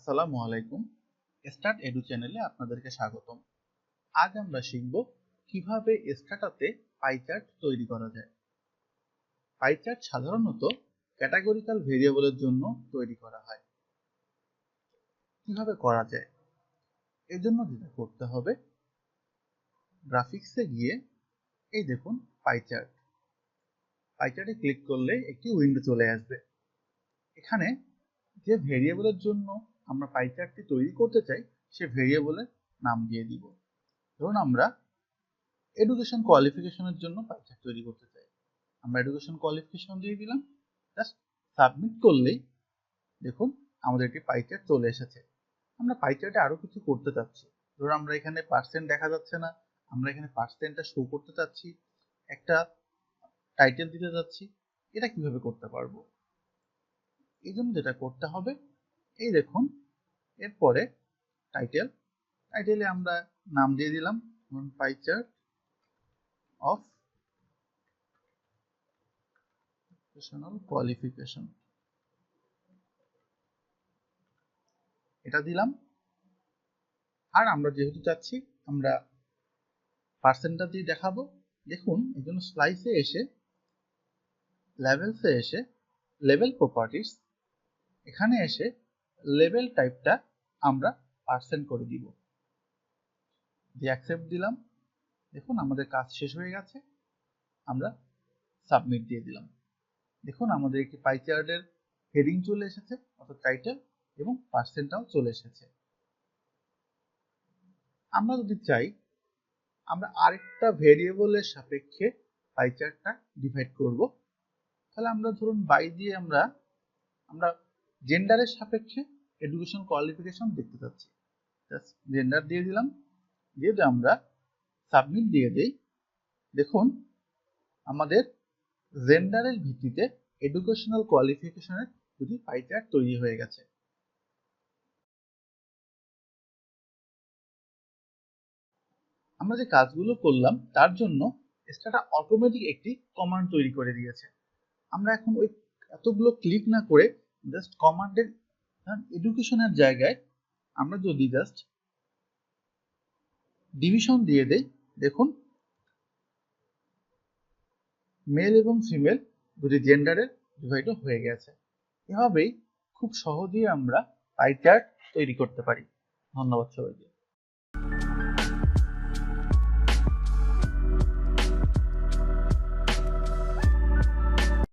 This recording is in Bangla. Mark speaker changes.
Speaker 1: আসসালামু আলাইকুম। স্টার্ট এডু চ্যানেলে আপনাদেরকে স্বাগতম। আজ আমরা শিখব কিভাবে স্ট্যাটাতে পাই চার্ট তৈরি করা যায়। পাই চার্ট সাধারণত ক্যাটাগরিক্যাল ভেরিয়েবলের জন্য তৈরি করা হয়। কিভাবে করা যায়? এর জন্য যেটা করতে হবে, গ্রাফিক্সে গিয়ে এই দেখুন পাই চার্ট। পাই চার্টে ক্লিক করলে একটি উইন্ডো চলে আসবে। এখানে যে ভেরিয়েবলের জন্য আমরা পাই চার্টটি তৈরি করতে চাই সে ভেরিয়েবলের নাম দিয়ে দিব। ধরুন আমরা এডুকেশন কোয়ালিফিকেশনের জন্য পাই চার্ট তৈরি করতে চাই। আমরা এডুকেশন কোয়ালিফিকেশন দিয়ে দিলাম, জাস্ট সাবমিট করলেই দেখুন আমাদের একটি পাই চার্ট চলে এসেছে। আমরা পাই চার্টে আরো কিছু করতে চাচ্ছি। ধরুন আমরা এখানে পার্সেন্ট দেখা যাচ্ছে না, আমরা এখানে পার্সেন্টটা শো করতে চাচ্ছি, একটা টাইটেল দিতে যাচ্ছি। এটা কিভাবে করতে পারবো? এই জন্য যেটা করতে হবে, এই দেখুন এরপরে টাইটেলে আমরা নাম দিয়ে দিলাম pie chart of educational qualification, এটা দিলাম। আর আমরা যেহেতু চাচ্ছি আমরা পার্সেন্টটা দিয়ে দেখাবো, দেখুন এই জন্য স্লাইসে এসে লেভেলসে এসে লেভেল প্রপার্টিস, এখানে এসে লেভেল টাইপটা আমরা পার্সেন্ট করে দিব, দিয়ে অ্যাকসেপ্ট দিলাম। দেখুন আমাদের কাজ শেষ হয়ে গেছে, আমরা সাবমিট দিয়ে দিলাম। দেখুন আমাদের একটি পাই চার্টের হেডিং চলে এসেছে, অর্থাৎ টাইটেল, এবং পার্সেন্টটাও চলে এসেছে। আমরা যদি চাই আমরা আরেকটা ভেরিয়েবলের সাপেক্ষে পাই চার্টটা ডিভাইড করব, তাহলে আমরা ধরুন বাই দিয়ে আমরা জেন্ডারের সাপেক্ষে এডুকেশন কোয়ালিফিকেশন দেখতে চাচ্ছি, জাস্ট জেন্ডার দিয়ে দিলাম, দিয়ে আমরা সাবমিট দিয়ে দেই। দেখুন আমাদের জেন্ডারের ভিত্তিতে এডুকেশনাল কোয়ালিফিকেশনের দুটি পাই চার্ট তৈরি হয়ে গেছে। আমরা যে কাজগুলো করলাম তার জন্য স্ট্যাটা অটোমেটিক একটি কমান্ড তৈরি করে দিয়েছে। আমরা এখন ওই এতগুলো ক্লিক না করে জাস্ট কমান্ডের এডুকেশনের জায়গায় আমরা যদি জাস্ট ডিভিশন দিয়ে দেই, দেখুন মেল এবং ফিমেল দুটি জেন্ডারের ডিভাইডও হয়ে গেছে। এভাবেই খুব সহজেই আমরা পাই চার্ট তৈরি করতে পারি। ধন্যবাদ সবাইকে।